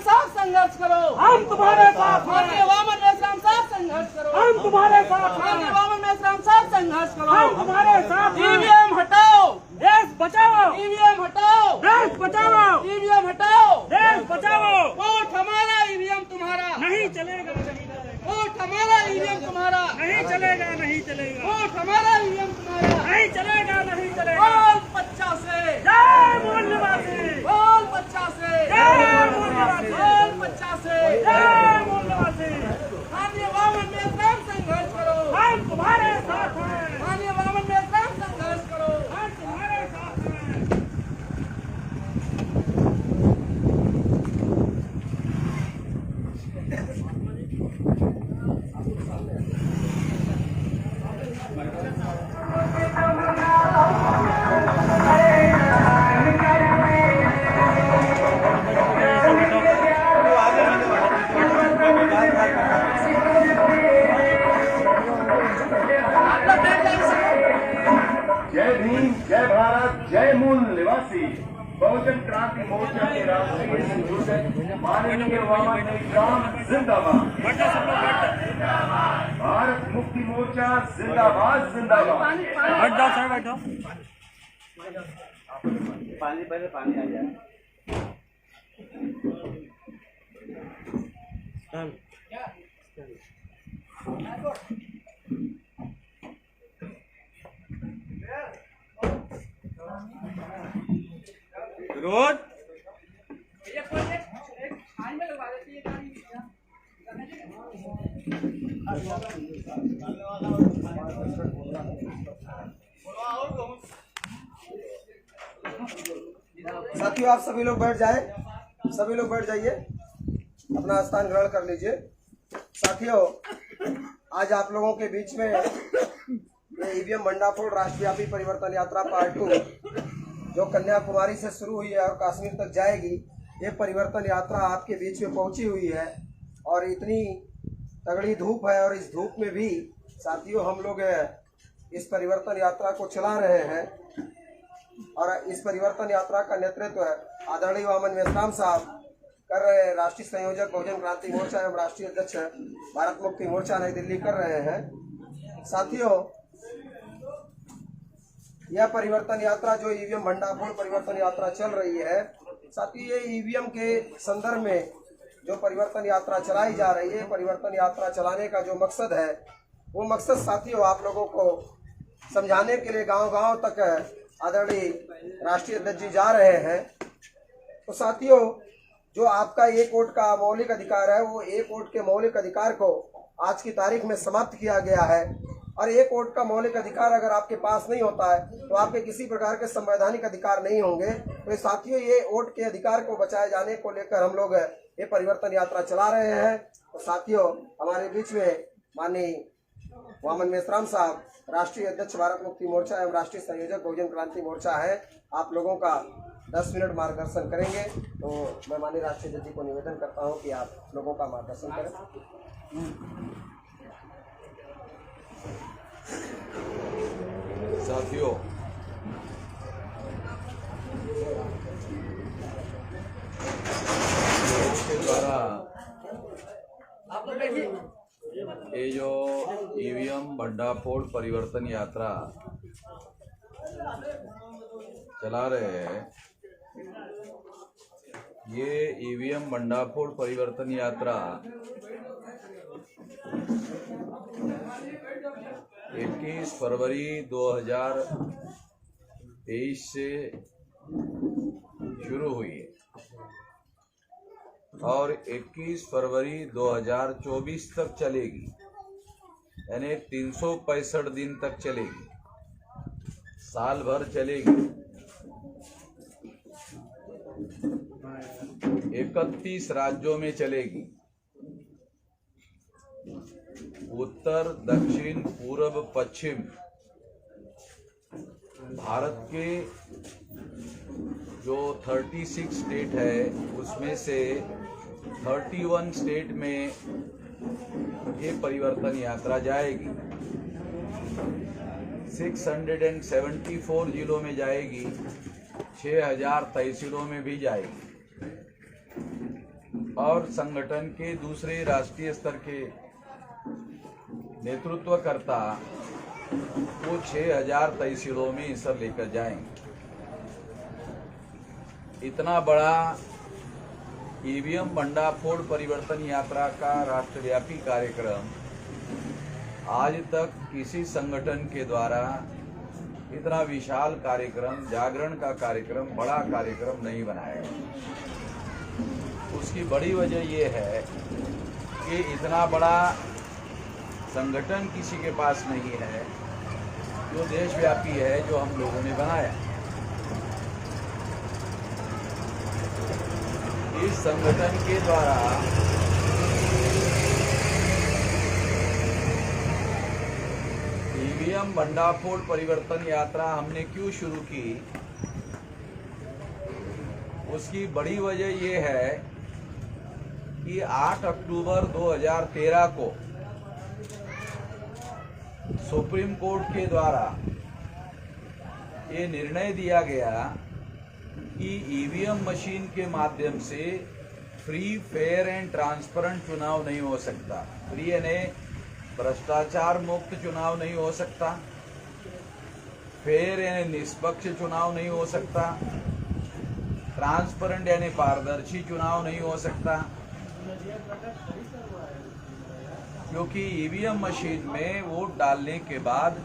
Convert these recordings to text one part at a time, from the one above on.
साथ संघर्ष करो, हम तुम्हारे साथ माननीय हैं, वामन मेश्राम साथ संघर्ष करो, हम तुम्हारे साथ माननीय हैं, वामन मेश्राम साथ संघर्ष करो, हम तुम्हारे साथ हैं। ईवीएम हटाओ, देश बचाओ, ईवीएम हटाओ, देश बचाओ, ईवीएम हटाओ, देश बचाओ। वोट हमारा, ईवीएम तुम्हारा, नहीं चलेगा, नहीं चलेगा, वोट हमारा, ईवीएम तुम्हारा, नहीं चलेगा, नहीं चलेगा, वोट हमारा, ईवीएम तुम्हारा, नहीं चलेगा, नहीं चलेगा। बोल 50 से, जय मूल निवासी, बोल 50 से, जय मूल निवासी, बोल 50 से, जय मूल निवासी। माननीय वामन मेश्राम संघर्ष करो, हम तुम्हारे साथ हैं, माननीय वामन मेश्राम संघर्ष करो, हम तुम्हारे साथ हैं। जय भीम, जय भारत, जय मूल निवासी। बहुजन क्रांति मोर्चा के राष्ट्रीय संयोजक माननीय वामन मेश्राम जिंदाबाद। भारत मुक्ति मोर्चा जिंदाबाद, जिंदाबाद। बैठ जाओ सर, बैठो। पानी पहले पानी आ जाए। विरोध। साथियों, आप सभी लोग बैठ जाए, सभी लोग बैठ जाइए, अपना स्थान ग्रहण कर लीजिए। साथियों, आज आप लोगों के बीच में ये ईवीएम भंडाफोड़ राष्ट्रव्यापी परिवर्तन यात्रा पार्ट 2 जो कन्याकुमारी से शुरू हुई है और कश्मीर तक जाएगी, ये परिवर्तन यात्रा आपके बीच में पहुंची हुई है। और इतनी तगड़ी धूप है, और इस धूप में भी साथियों हम लोग इस परिवर्तन यात्रा को चला रहे हैं। और इस परिवर्तन यात्रा का नेतृत्व आदरणीय वामन मेश्राम साहब कर रहे हैं। राष्ट्रीय संयोजक बहुजन क्रांति मोर्चा एवं राष्ट्रीय अध्यक्ष भारत मुक्ति मोर्चा नई दिल्ली कर रहे हैं। साथियों, यह परिवर्तन यात्रा जो ईवीएम भंडाफोड़ परिवर्तन यात्रा चल रही है, साथियों ये ईवीएम के संदर्भ में जो परिवर्तन यात्रा चलाई जा रही है, परिवर्तन यात्रा चलाने का जो मकसद है, वो मकसद साथियों आप लोगों को समझाने के लिए गांव-गांव तक आदरणीय राष्ट्रीय अध्यक्ष जी जा रहे हैं। तो साथियों, जो आपका एक वोट का मौलिक अधिकार है, वो एक वोट के मौलिक अधिकार को आज की तारीख में समाप्त किया गया है। और एक वोट का मौलिक अधिकार अगर आपके पास नहीं होता है तो आपके किसी प्रकार के संवैधानिक अधिकार नहीं होंगे। तो साथियों, ये वोट के अधिकार को बचाए जाने को लेकर हम लोग ये परिवर्तन यात्रा चला रहे हैं। तो साथियों, हमारे बीच में माननीय वामन मेश्राम साहब राष्ट्रीय अध्यक्ष भारत मुक्ति मोर्चा एवं राष्ट्रीय संयोजक बहुजन क्रांति मोर्चा है, आप लोगों का 10 मिनट मार्गदर्शन करेंगे। तो मैं माननीय राष्ट्रीय अध्यक्ष जी को निवेदन करता हूं कि आप लोगों का मार्गदर्शन करें। साथियों, के द्वारा ये जो ईवीएम भंडाफोड़ परिवर्तन यात्रा चला रहे हैं, ये ईवीएम भंडाफोड़ परिवर्तन यात्रा 21 फरवरी 2023 से शुरू हुई है और 21 फरवरी 2024 तक चलेगी, यानी 365 दिन तक चलेगी, साल भर चलेगी। 31 राज्यों में चलेगी, उत्तर, दक्षिण, पूर्व, पश्चिम भारत के जो 36 स्टेट है उसमें से 31 स्टेट में ये परिवर्तन यात्रा जाएगी। 674 जिलों में जाएगी, 6000 तहसीलों में भी जाएगी। और संगठन के दूसरे राष्ट्रीय स्तर के नेतृत्वकर्ता वो 6000 तहसीलों में इसे लेकर जाएंगे। इतना बड़ा ईवीएम भंडाफोड़ परिवर्तन यात्रा का राष्ट्रव्यापी कार्यक्रम आज तक किसी संगठन के द्वारा इतना विशाल कार्यक्रम, जागरण का कार्यक्रम, बड़ा कार्यक्रम नहीं बनाया। उसकी बड़ी वजह ये है कि इतना बड़ा संगठन किसी के पास नहीं है जो देशव्यापी है, जो हम लोगों ने बनाया। इस संगठन के द्वारा ईवीएम भंडाफोड़ परिवर्तन यात्रा हमने क्यों शुरू की, उसकी बड़ी वजह यह है कि 8 अक्टूबर 2013 को सुप्रीम कोर्ट के द्वारा ये निर्णय दिया गया कि ईवीएम मशीन के माध्यम से फ्री, फेयर एंड ट्रांसपेरेंट चुनाव नहीं हो सकता। फ्री यानी भ्रष्टाचार मुक्त चुनाव नहीं हो सकता, फेयर यानी निष्पक्ष चुनाव नहीं हो सकता, ट्रांसपेरेंट यानी पारदर्शी चुनाव नहीं हो सकता, क्योंकि ईवीएम मशीन में वोट डालने के बाद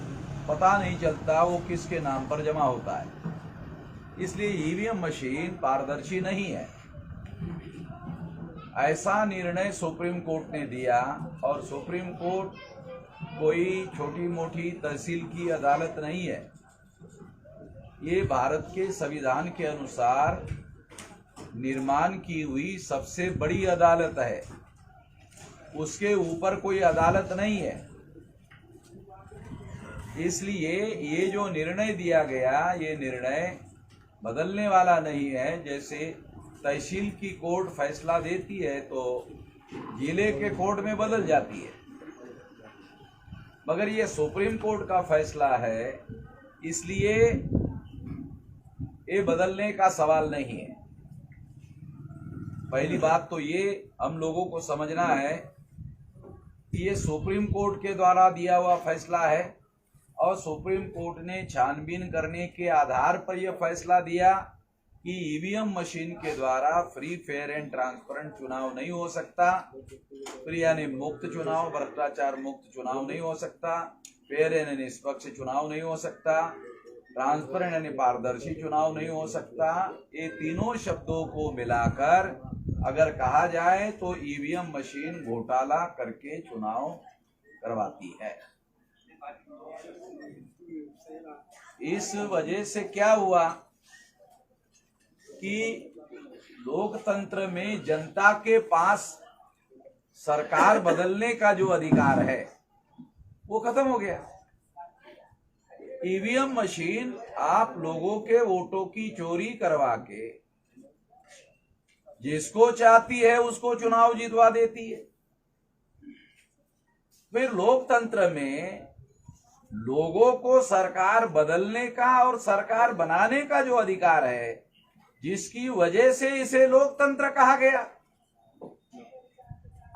पता नहीं चलता वो किसके नाम पर जमा होता है। इसलिए ईवीएम मशीन पारदर्शी नहीं है। ऐसा निर्णय सुप्रीम कोर्ट ने दिया और सुप्रीम कोर्ट कोई छोटी मोटी तहसील की अदालत नहीं है। ये भारत के संविधान के अनुसार निर्माण की हुई सबसे बड़ी अदालत है, उसके ऊपर कोई अदालत नहीं है। इसलिए ये जो निर्णय दिया गया, ये निर्णय बदलने वाला नहीं है। जैसे तहसील की कोर्ट फैसला देती है तो जिले के कोर्ट में बदल जाती है, मगर ये सुप्रीम कोर्ट का फैसला है, इसलिए ये बदलने का सवाल नहीं है। पहली बात तो ये हम लोगों को समझना है कि ये सुप्रीम कोर्ट के द्वारा दिया हुआ फैसला है और सुप्रीम कोर्ट ने छानबीन करने के आधार पर यह फैसला दिया कि ईवीएम मशीन के द्वारा फ्री, फेयर एंड ट्रांसपेरेंट चुनाव नहीं हो सकता। फ्री यानी मुक्त चुनाव, भ्रष्टाचार मुक्त चुनाव नहीं हो सकता, फेयर यानी निष्पक्ष चुनाव नहीं हो सकता, ट्रांसपेरेंट यानी पारदर्शी चुनाव नहीं हो सकता। ये तीनों शब्दों को मिलाकर अगर कहा जाए तो ईवीएम मशीन घोटाला करके चुनाव करवाती है। इस वजह से क्या हुआ कि लोकतंत्र में जनता के पास सरकार बदलने का जो अधिकार है वो खत्म हो गया। ईवीएम मशीन आप लोगों के वोटों की चोरी करवा के जिसको चाहती है उसको चुनाव जितवा देती है। फिर लोकतंत्र में लोगों को सरकार बदलने का और सरकार बनाने का जो अधिकार है, जिसकी वजह से इसे लोकतंत्र कहा गया,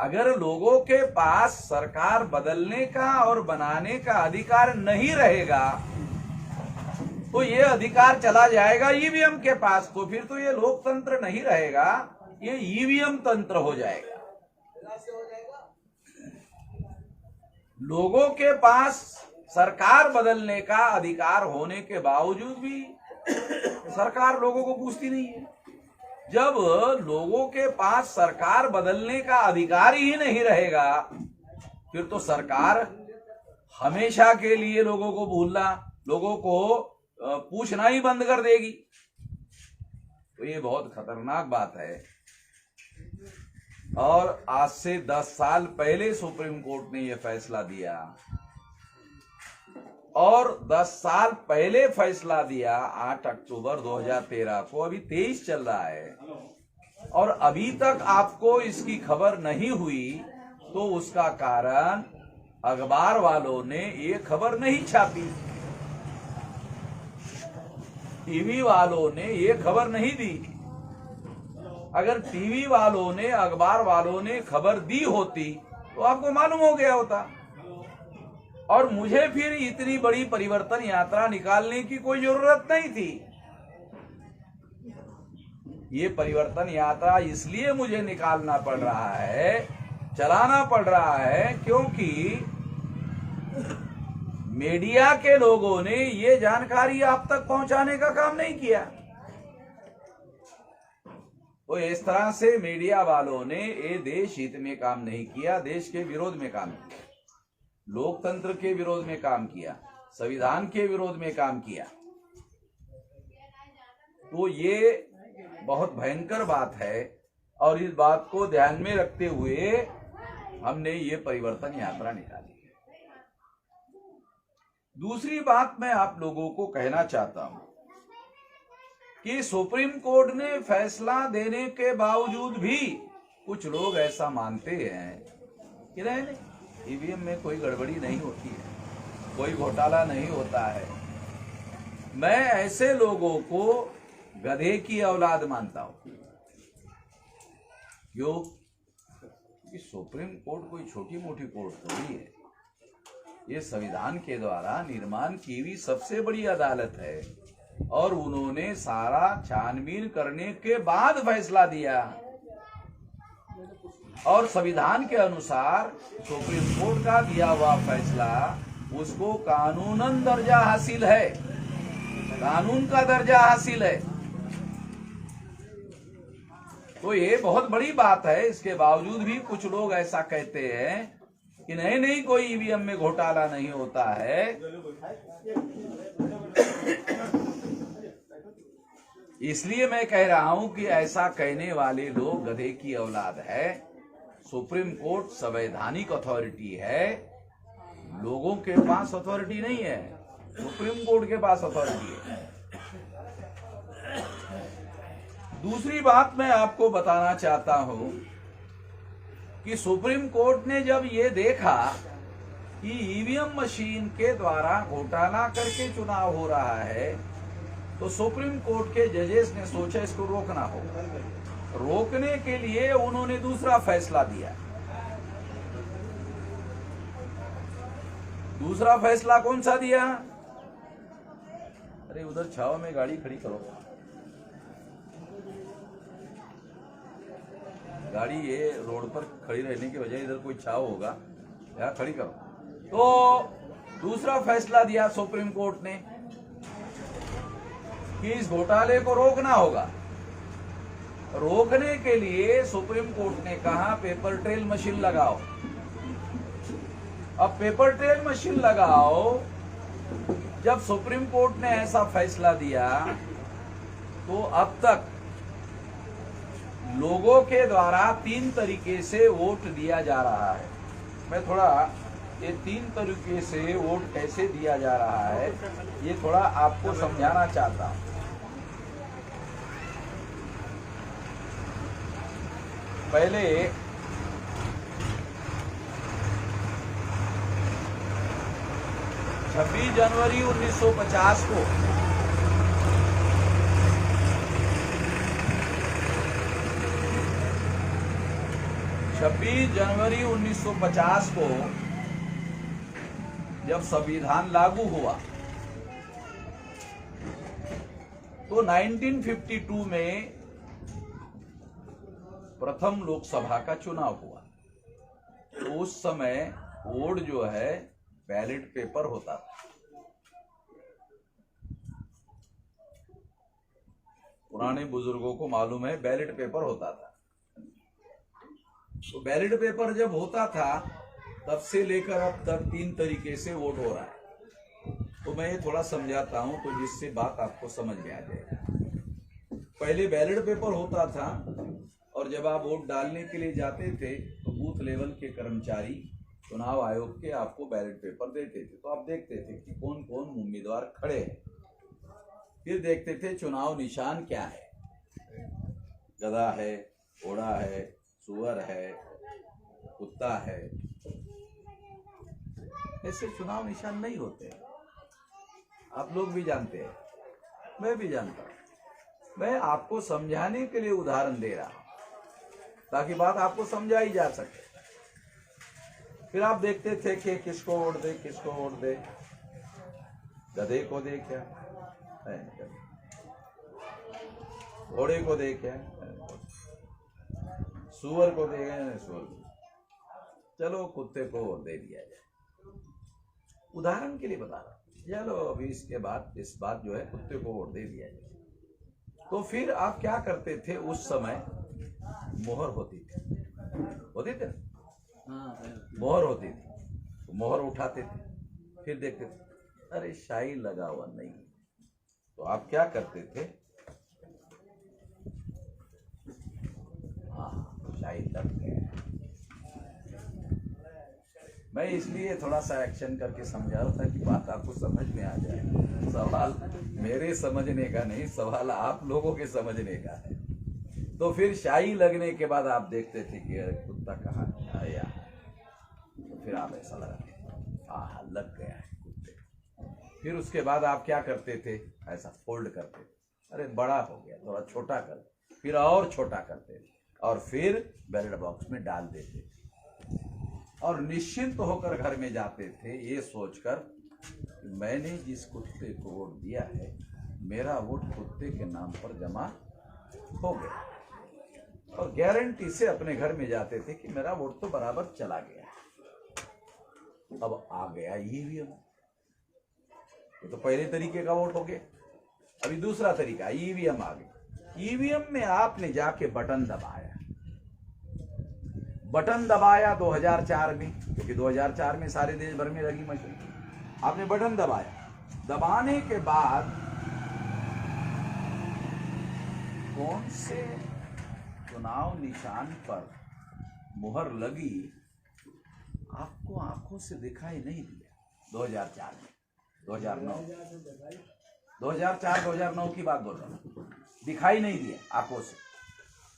अगर लोगों के पास सरकार बदलने का और बनाने का अधिकार नहीं रहेगा तो ये अधिकार चला जाएगा ईवीएम के पास, तो फिर तो ये लोकतंत्र नहीं रहेगा, ये ईवीएम तंत्र हो जाएगा। लोगों के पास सरकार बदलने का अधिकार होने के बावजूद भी सरकार लोगों को पूछती नहीं है। जब लोगों के पास सरकार बदलने का अधिकार ही नहीं रहेगा फिर तो सरकार हमेशा के लिए लोगों को भूलना, लोगों को पूछना ही बंद कर देगी। तो ये बहुत खतरनाक बात है। और आज से 10 साल पहले सुप्रीम कोर्ट ने यह फैसला दिया और 10 साल पहले फैसला दिया 8 अक्टूबर 2013 को, अभी 23 चल रहा है और अभी तक आपको इसकी खबर नहीं हुई, तो उसका कारण अखबार वालों ने ये खबर नहीं छापी, टीवी वालों ने ये खबर नहीं दी। अगर टीवी वालों ने, अखबार वालों ने खबर दी होती तो आपको मालूम हो गया होता, और मुझे फिर इतनी बड़ी परिवर्तन यात्रा निकालने की कोई जरूरत नहीं थी। ये परिवर्तन यात्रा इसलिए मुझे निकालना पड़ रहा है, चलाना पड़ रहा है, क्योंकि मीडिया के लोगों ने ये जानकारी आप तक पहुंचाने का काम नहीं किया। तो इस तरह से मीडिया वालों ने ये देश हित में काम नहीं किया, देश के विरोध में काम किया, लोकतंत्र के विरोध में काम किया, संविधान के विरोध में काम किया। तो ये बहुत भयंकर बात है, और इस बात को ध्यान में रखते हुए हमने ये परिवर्तन यात्रा निकाली है। दूसरी बात मैं आप लोगों को कहना चाहता हूं कि सुप्रीम कोर्ट ने फैसला देने के बावजूद भी कुछ लोग ऐसा मानते हैं कि नहीं, ईवीएम में कोई गड़बड़ी नहीं होती है, कोई घोटाला नहीं होता है। मैं ऐसे लोगों को गधे की औलाद मानता हूं। क्यों? कि सुप्रीम कोर्ट कोई छोटी मोटी कोर्ट थोड़ी है, ये संविधान के द्वारा निर्माण की हुई सबसे बड़ी अदालत है, और उन्होंने सारा छानबीन करने के बाद फैसला दिया, और संविधान के अनुसार सुप्रीम कोर्ट का दिया हुआ फैसला उसको कानूनन दर्जा हासिल है, कानून का दर्जा हासिल है। तो ये बहुत बड़ी बात है। इसके बावजूद भी कुछ लोग ऐसा कहते हैं कि नहीं नहीं, कोई ईवीएम में घोटाला नहीं होता है। इसलिए मैं कह रहा हूं कि ऐसा कहने वाले लोग गधे की औलाद है। सुप्रीम कोर्ट संवैधानिक अथॉरिटी है, लोगों के पास अथॉरिटी नहीं है, सुप्रीम कोर्ट के पास अथॉरिटी है। दूसरी बात मैं आपको बताना चाहता हूं कि सुप्रीम कोर्ट ने जब ये देखा कि ईवीएम मशीन के द्वारा घोटाला करके चुनाव हो रहा है, तो सुप्रीम कोर्ट के जजेस ने सोचा इसको रोकना होगा। रोकने के लिए उन्होंने दूसरा फैसला दिया। दूसरा फैसला कौन सा दिया? अरे उधर छाव में गाड़ी खड़ी करो, गाड़ी ये रोड पर खड़ी रहने की वजह इधर कोई छाव होगा, यहाँ खड़ी करो। तो दूसरा फैसला दिया सुप्रीम कोर्ट ने कि इस घोटाले को रोकना होगा। रोकने के लिए सुप्रीम कोर्ट ने कहा पेपर ट्रेल मशीन लगाओ। अब पेपर ट्रेल मशीन लगाओ, जब सुप्रीम कोर्ट ने ऐसा फैसला दिया तो अब तक लोगों के द्वारा 3 तरीके से वोट दिया जा रहा है। मैं थोड़ा ये 3 तरीके से वोट कैसे दिया जा रहा है ये थोड़ा आपको समझाना चाहता हूं। पहले 26 जनवरी 1950 को जनवरी 1950 को जब संविधान लागू हुआ तो 1952 में प्रथम लोकसभा का चुनाव हुआ। तो उस समय वोट जो है बैलेट पेपर होता था। पुराने बुजुर्गों को मालूम है बैलेट पेपर होता था। तो बैलेट पेपर जब होता था तब से लेकर अब तक 3 तरीके से वोट हो रहा है। तो मैं ये थोड़ा समझाता हूं तो जिससे बात आपको समझ में आ जाएगा। पहले बैलेट पेपर होता था और जब आप वोट डालने के लिए जाते थे तो बूथ लेवल के कर्मचारी चुनाव आयोग के आपको बैलेट पेपर देते थे। तो आप देखते थे कि कौन कौन उम्मीदवार खड़े हैं। फिर देखते थे चुनाव निशान क्या है, गधा है, घोड़ा है, सुअर है, कुत्ता है। ऐसे चुनाव निशान नहीं होते। आप लोग भी जानते हैं, मैं भी जानता हूं। मैं आपको समझाने के लिए उदाहरण दे रहा हूं। ताकि बात आपको समझाई जा सके। फिर आप देखते थे कि किसको वोट दे, किसको वोट दे, गधे को दे क्या, घोड़े को दे क्या, सुअर को दे गए, सुअर को, चलो कुत्ते को वोट दे दिया जाए। उदाहरण के लिए बता रहा हूं, चलो अभी इसके बाद इस बात जो है कुत्ते को वोट दे दिया जाए। तो फिर आप क्या करते थे, उस समय मोहर होती थी, होती थी मोहर होती थी, मोहर उठाते थे, फिर देखते थे अरे शाही लगा हुआ नहीं, तो आप क्या करते थे, हाँ शाही लग गया। मैं इसलिए थोड़ा सा एक्शन करके समझा रहा था कि बात आपको समझ में आ जाए। सवाल मेरे समझने का नहीं, सवाल आप लोगों के समझने का है। तो फिर शाही लगने के बाद आप देखते थे कि अरे कुत्ता कहाँ आया, तो फिर आप ऐसा लगा हाँ लग गया है कुत्ते। फिर उसके बाद आप क्या करते थे, ऐसा फोल्ड करते थे, अरे बड़ा हो गया थोड़ा छोटा कर, फिर और छोटा करते थे और फिर बैलेट बॉक्स में डाल देते थे और निश्चिंत होकर घर में जाते थे ये सोचकर कि मैंने जिस कुत्ते को वोट दिया है मेरा वोट कुत्ते के नाम पर जमा हो गया, और गारंटी से अपने घर में जाते थे कि मेरा वोट तो बराबर चला गया। अब आ गया ईवीएम, ये तो पहले तरीके का वोट हो गया, अभी दूसरा तरीका ईवीएम आ गया। ईवीएम में आपने जाके बटन दबाया, बटन दबाया 2004 में, क्योंकि 2004 में सारे देश भर में लगी मशीन, आपने बटन दबाया, दबाने के बाद कौन से चुनाव निशान पर मुहर लगी आपको आंखों से दिखाई नहीं दिया। 2004 में, 2009 की बात बोल रहा हूँ, दिखाई नहीं दिया आंखों से,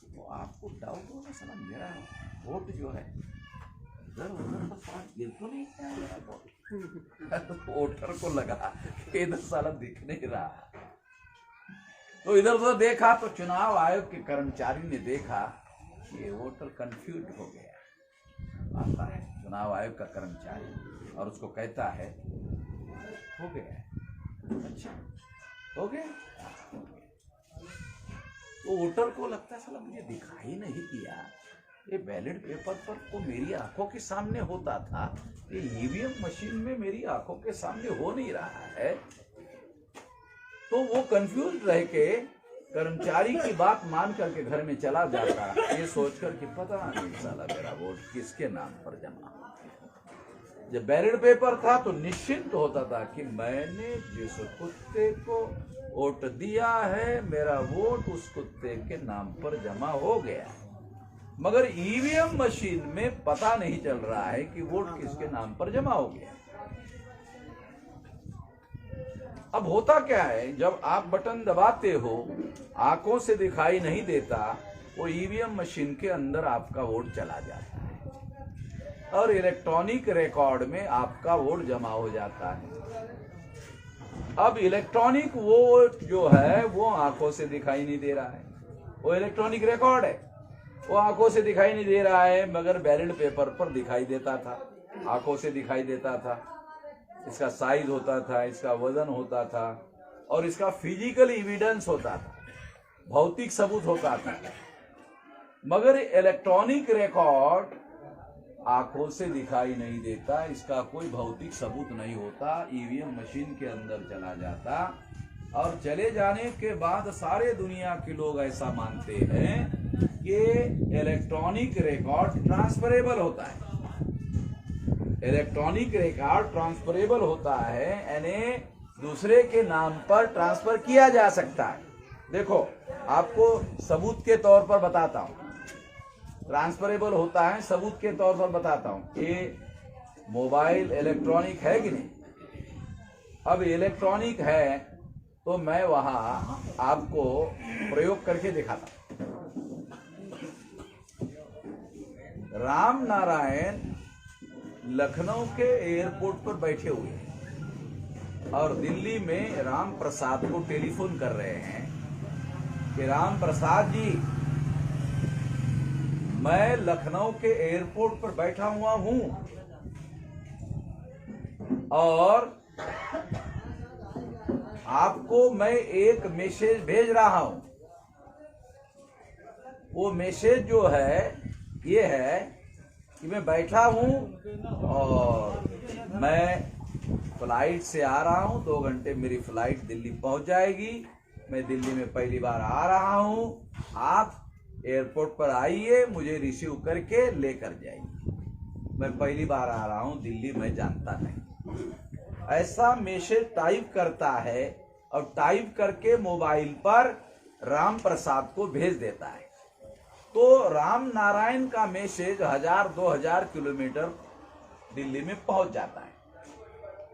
तो आपको डाउट होगा साला मेरा वोट जो है इधर उधर तो साला गिर तो नहीं गया, तो वोटर को लगा कि इधर साला दिख नहीं रहा, तो इधर उधर देखा तो चुनाव आयोग के कर्मचारी ने देखा कि ये वोटर कंफ्यूज हो गया। आता है चुनाव आयोग का कर्मचारी और उसको कहता है हो गया, अच्छा हो गया, तो वोटर को लगता है साला मुझे दिखाई नहीं दिया, ये बैलेट पेपर पर को मेरी आंखों के सामने होता था, ये ईवीएम मशीन में मेरी आंखों के सामने हो नहीं रहा है। तो वो कंफ्यूज रह के कर्मचारी की बात मान करके घर में चला जाता, ये सोचकर कि पता नहीं साला मेरा वोट किसके नाम पर जमा। जब बैलेट पेपर था तो निश्चिंत होता था कि मैंने जिस कुत्ते को वोट दिया है मेरा वोट उस कुत्ते के नाम पर जमा हो गया। मगर ईवीएम मशीन में पता नहीं चल रहा है कि वोट किसके नाम पर जमा हो गया। अब होता क्या है, जब आप बटन दबाते हो आंखों से दिखाई नहीं देता, वो ईवीएम मशीन के अंदर आपका वोट चला जाता है और इलेक्ट्रॉनिक रिकॉर्ड में आपका वोट जमा हो जाता है। अब इलेक्ट्रॉनिक वोट जो है वो आंखों से दिखाई नहीं दे रहा है, वो इलेक्ट्रॉनिक रिकॉर्ड है, वो आंखों से दिखाई नहीं दे रहा है, मगर बैलेट पेपर पर दिखाई देता था, आंखों से दिखाई देता था। इसका साइज होता था, इसका वजन होता था और इसका फिजिकल एविडेंस होता था, भौतिक सबूत होता था। मगर इलेक्ट्रॉनिक रिकॉर्ड आंखों से दिखाई नहीं देता, इसका कोई भौतिक सबूत नहीं होता, ईवीएम मशीन के अंदर चला जाता और चले जाने के बाद सारे दुनिया के लोग ऐसा मानते हैं कि इलेक्ट्रॉनिक रिकॉर्ड ट्रांसफरेबल होता है। इलेक्ट्रॉनिक रिकॉर्ड ट्रांसफरेबल होता है, यानी दूसरे के नाम पर ट्रांसफर किया जा सकता है। देखो आपको सबूत के तौर पर बताता हूं, ट्रांसफरेबल होता है सबूत के तौर पर बताता हूं। ये मोबाइल इलेक्ट्रॉनिक है कि नहीं? अब इलेक्ट्रॉनिक है तो मैं वहां आपको प्रयोग करके दिखाता हूं। राम नारायण लखनऊ के एयरपोर्ट पर बैठे हुए हैं और दिल्ली में राम प्रसाद को टेलीफोन कर रहे हैं कि राम प्रसाद जी मैं लखनऊ के एयरपोर्ट पर बैठा हुआ हूं और आपको मैं एक मैसेज भेज रहा हूं। वो मैसेज जो है ये है कि मैं बैठा हूं और मैं फ्लाइट से आ रहा हूं, 2 घंटे मेरी फ्लाइट दिल्ली पहुंच जाएगी। मैं दिल्ली में पहली बार आ रहा हूं, आप एयरपोर्ट पर आइए, मुझे रिसीव करके लेकर जाइए। मैं पहली बार आ रहा हूं दिल्ली, मैं जानता नहीं। ऐसा मैसेज टाइप करता है और टाइप करके मोबाइल पर राम प्रसाद को भेज देता है। तो राम नारायण का मैसेज 1000-2000 किलोमीटर दिल्ली में पहुंच जाता है,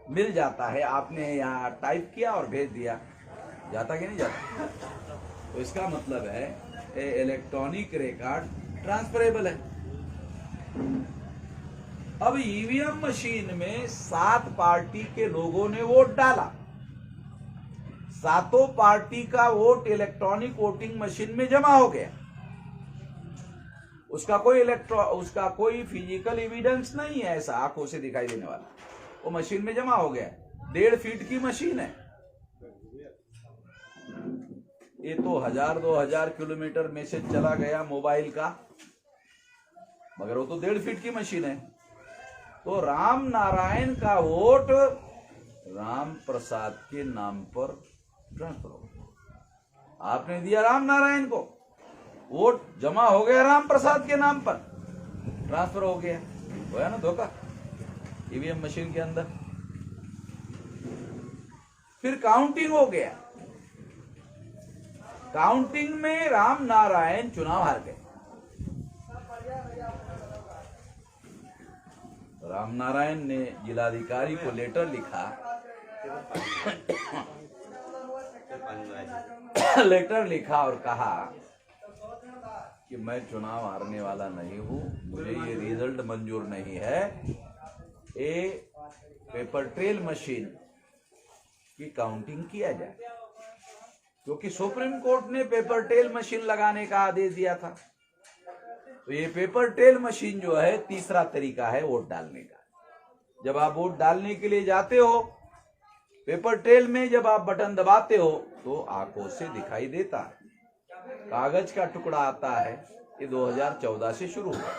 मिल जाता है। आपने यहाँ टाइप किया और भेज दिया, जाता कि नहीं जाता? तो इसका मतलब है इलेक्ट्रॉनिक रिकॉर्ड ट्रांसफरेबल है। अब ईवीएम मशीन में 7 पार्टी के लोगों ने वोट डाला, 7 पार्टी का वोट इलेक्ट्रॉनिक वोटिंग मशीन में जमा हो गया। उसका कोई फिजिकल एविडेंस नहीं है ऐसा आंखों से दिखाई देने वाला, वो मशीन में जमा हो गया। 1.5 फीट की मशीन है ये, तो 1000-2000 किलोमीटर मैसेज चला गया मोबाइल का, मगर वो तो 1.5 फीट की मशीन है। तो राम नारायण का वोट राम प्रसाद के नाम पर ट्रांसफर हो गया। आपने दिया राम नारायण को, वोट जमा हो गया राम प्रसाद के नाम पर, ट्रांसफर हो गया। होया ना धोखा ईवीएम मशीन के अंदर। फिर काउंटिंग हो गया, काउंटिंग में राम नारायण चुनाव हार गए। राम नारायण ने जिलाधिकारी को लेटर लिखा लेटर लिखा और कहा कि मैं चुनाव हारने वाला नहीं हूं, मुझे ये रिजल्ट मंजूर नहीं है। ये पेपर ट्रेल मशीन की काउंटिंग किया जाए, क्योंकि सुप्रीम कोर्ट ने पेपर ट्रेल मशीन लगाने का आदेश दिया था। तो ये पेपर ट्रेल मशीन जो है तीसरा तरीका है वोट डालने का। जब आप वोट डालने के लिए जाते हो, पेपर ट्रेल में जब आप बटन दबाते हो तो आंखों से दिखाई देता है, कागज का टुकड़ा आता है। ये 2014 से शुरू हुआ,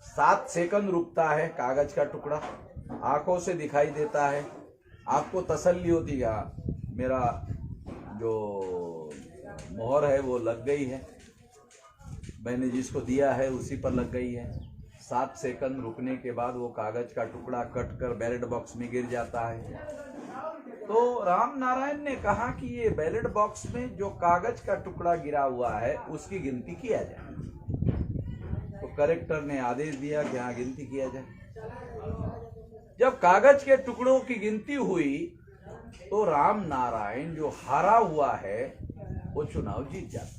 7 सेकंड रुकता है कागज का टुकड़ा, आंखों से दिखाई देता है। आपको तसल्ली होती है मेरा जो मोहर है वो लग गई है, मैंने जिसको दिया है उसी पर लग गई है। 7 सेकंड रुकने के बाद वो कागज का टुकड़ा कट कर बैलेट बॉक्स में गिर जाता है। तो राम नारायण ने कहा कि ये बैलेट बॉक्स में जो कागज का टुकड़ा गिरा हुआ है उसकी गिनती किया जाए। तो कलेक्टर ने आदेश दिया कि हाँ गिनती किया जाए। जब कागज के टुकड़ों की गिनती हुई तो राम नारायण जो हारा हुआ है वो चुनाव जीत जाता।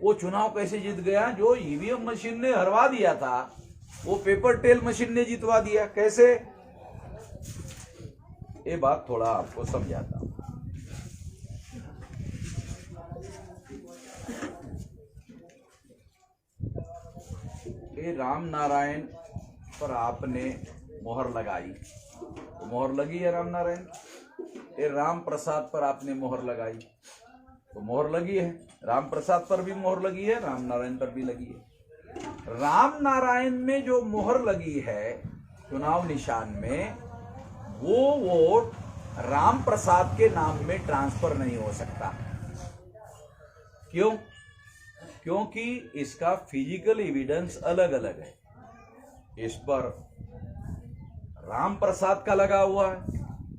वो चुनाव कैसे जीत गया? जो ईवीएम मशीन ने हरवा दिया था वो पेपर ट्रेल मशीन ने जितवा दिया। कैसे? ये बात थोड़ा आपको समझाता हूं। ये राम नारायण पर आपने मोहर लगाई, तो मोहर लगी है राम नारायण। ये राम प्रसाद पर आपने मोहर लगाई तो मोहर लगी है, राम प्रसाद पर भी मोहर लगी है, राम नारायण पर भी लगी है। राम नारायण में जो मोहर लगी है चुनाव निशान में, वो वोट राम प्रसाद के नाम में ट्रांसफर नहीं हो सकता। क्यों? क्योंकि इसका फिजिकल एविडेंस अलग अलग है। इस पर राम प्रसाद का लगा हुआ है,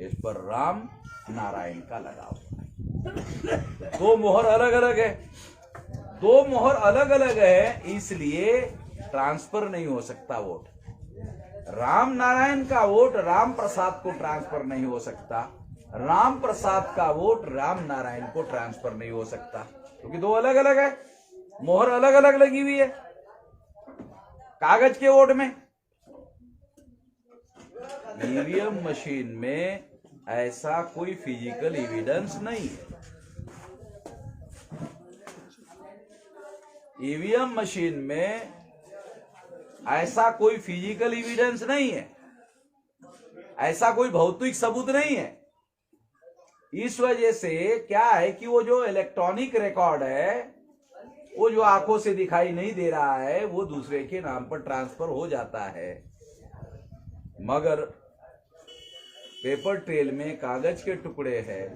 इस पर राम नारायण का लगा हुआ है। दो मोहर अलग अलग है, दो मोहर अलग अलग है, इसलिए ट्रांसफर नहीं हो सकता वोट। राम नारायण का वोट राम प्रसाद को ट्रांसफर नहीं हो सकता, राम प्रसाद का वोट राम नारायण को ट्रांसफर नहीं हो सकता, क्योंकि दो अलग अलग है, मोहर अलग अलग लगी हुई है कागज के वोट में। ईवीएम मशीन में ऐसा कोई फिजिकल एविडेंस नहीं है। ईवीएम मशीन में ऐसा कोई फिजिकल एविडेंस नहीं है, ऐसा कोई भौतिक सबूत नहीं है। इस वजह से क्या है कि वो जो इलेक्ट्रॉनिक रिकॉर्ड है, वो जो आंखों से दिखाई नहीं दे रहा है, वो दूसरे के नाम पर ट्रांसफर हो जाता है। मगर पेपर ट्रेल में कागज के टुकड़े हैं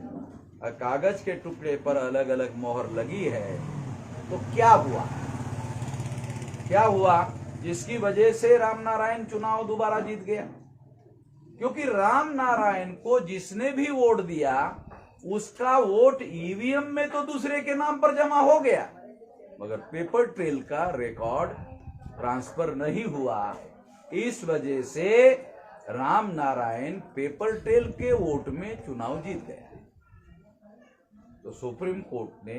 और कागज के टुकड़े पर अलग अलग मोहर लगी है। तो क्या हुआ जिसकी वजह से राम नारायण चुनाव दोबारा जीत गया? क्योंकि राम नारायण को जिसने भी वोट दिया उसका वोट ईवीएम में तो दूसरे के नाम पर जमा हो गया, मगर पेपर ट्रेल का रिकॉर्ड ट्रांसफर नहीं हुआ। इस वजह से राम नारायण पेपर ट्रेल के वोट में चुनाव जीत गया। तो सुप्रीम कोर्ट ने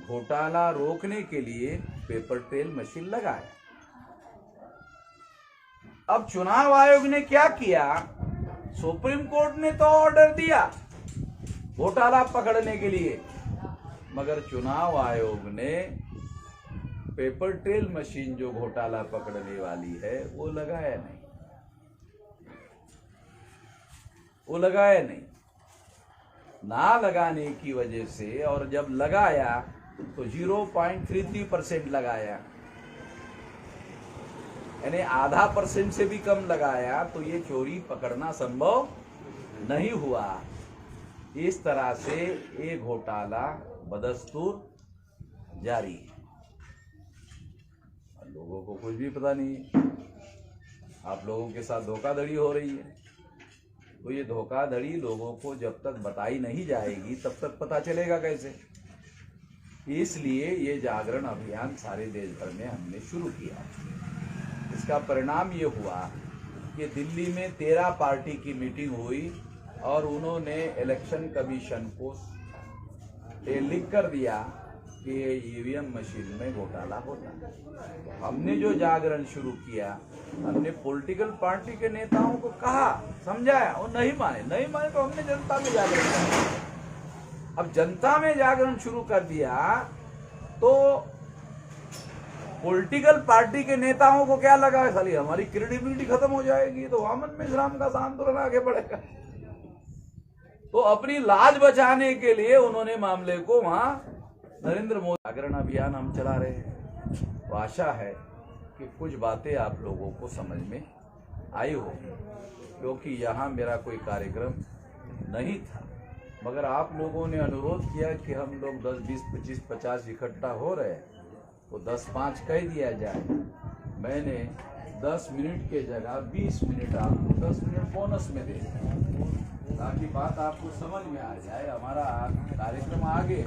घोटाला रोकने के लिए पेपर ट्रेल मशीन लगाया। अब चुनाव आयोग ने क्या किया? सुप्रीम कोर्ट ने तो ऑर्डर दिया घोटाला पकड़ने के लिए, मगर चुनाव आयोग ने पेपर ट्रेल मशीन जो घोटाला पकड़ने वाली है वो लगाया नहीं। ना लगाने की वजह से, और जब लगाया तो 0.33% लगाया, यानी आधा % से भी कम लगाया, तो ये चोरी पकड़ना संभव नहीं हुआ। इस तरह से ये घोटाला बदस्तूर जारी है। लोगों को कुछ भी पता नहीं है। आप लोगों के साथ धोखाधड़ी हो रही है, तो ये धोखाधड़ी लोगों को जब तक बताई नहीं जाएगी तब तक पता चलेगा कैसे? इसलिए ये जागरण अभियान सारे देश भर में हमने शुरू किया। इसका परिणाम ये हुआ कि दिल्ली में 13 पार्टी की मीटिंग हुई और उन्होंने इलेक्शन कमीशन को ये लिख कर दिया कि ईवीएम मशीन में घोटाला होता है। तो हमने जो जागरण शुरू किया, हमने पॉलिटिकल पार्टी के नेताओं को कहा, समझाया, वो नहीं माने तो हमने जनता में जागरण किया। अब जनता में जागरण शुरू कर दिया तो पॉलिटिकल पार्टी के नेताओं को क्या लगा, खाली हमारी क्रेडिबिलिटी खत्म हो जाएगी तो वामन मेश्राम का आंदोलन आगे बढ़ेगा। तो अपनी लाज बचाने के लिए उन्होंने मामले को वहां नरेंद्र मोदी जागरण अभियान हम चला रहे हैं। तो आशा है कि कुछ बातें आप लोगों को समझ में आई होगी, क्योंकि यहाँ मेरा कोई कार्यक्रम नहीं था, मगर आप लोगों ने अनुरोध किया कि हम लोग 10, 20, 25, 50 इकट्ठा हो रहे हैं तो 10-5 कह दिया जाए। मैंने 10 मिनट के जगह 20 मिनट आपको 10 मिनट बोनस में दे दिया, ताकि बात आपको समझ में आ जाए। हमारा कार्यक्रम आगे,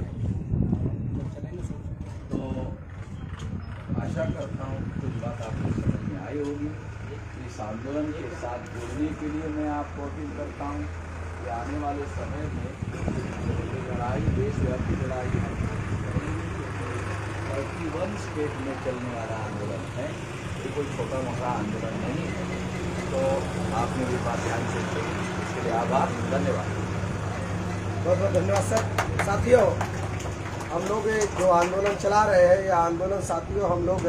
तो आशा करता हूँ कुछ बात आपको समझ में आई होगी। इस आंदोलन के साथ जुड़ने के लिए मैं आपको अपील करता हूँ कि आने वाले समय में ये लड़ाई देशव्यापी लड़ाई है, 31 स्टेट में चलने वाला आंदोलन है, ये कोई छोटा मोटा आंदोलन नहीं है। तो आपने भी बात ध्यान से सुनी, इसके लिए आभार, धन्यवाद। बहुत बहुत धन्यवाद सर। साथियों, हम लोग जो आंदोलन चला रहे हैं, ये आंदोलन साथियों हम लोग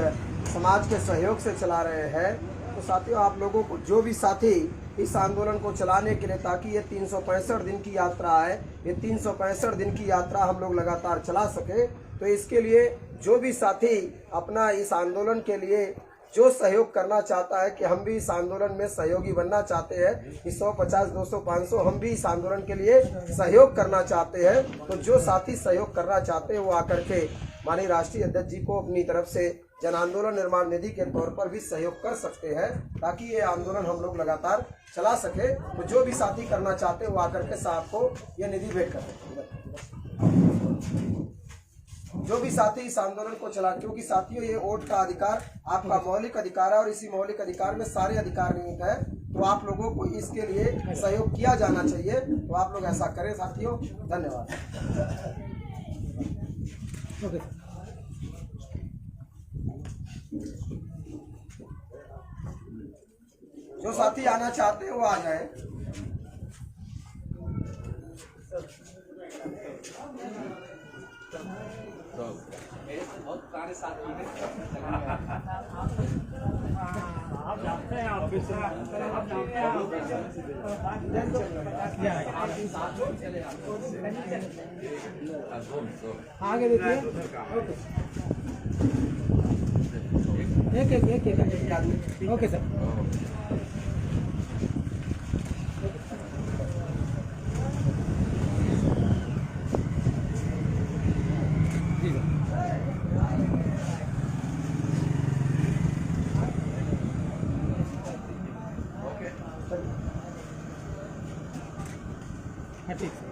समाज के सहयोग से चला रहे हैं। तो साथियों, आप लोगों को जो भी साथी इस आंदोलन को चलाने के लिए, ताकि ये 365 दिन की यात्रा है, ये 365 दिन की यात्रा हम लोग लगातार चला सके, तो इसके लिए जो भी साथी अपना इस आंदोलन के लिए जो सहयोग करना चाहता है कि हम भी इस आंदोलन में सहयोगी बनना चाहते हैं, कि 150, 200, 500 हम भी इस आंदोलन के लिए सहयोग करना चाहते हैं, तो जो साथी सहयोग करना चाहते हैं वो आकर के माननीय राष्ट्रीय अध्यक्ष जी को अपनी तरफ से जन आंदोलन निर्माण निधि के तौर पर भी सहयोग कर सकते हैं, ताकि ये आंदोलन हम लोग लगातार चला सके। तो जो भी साथी करना चाहते हैं वो आकर के साहब को यह निधि भेंट कर सकते हैं। जो भी साथी इस आंदोलन को चला, क्योंकि साथियों ये वोट का अधिकार आपका मौलिक अधिकार है और इसी मौलिक अधिकार में सारे अधिकार निहित है, तो आप लोगों को इसके लिए सहयोग किया जाना चाहिए। तो आप लोग ऐसा करें साथियों। धन्यवाद। जो साथी आना चाहते हैं वो आ जाए। तो बहुत पुराने साथी हैं। आप जानते हैं ऑफिस से आप जानते हैं आगे देखिए एक ओके सर। हाँ ठीक है।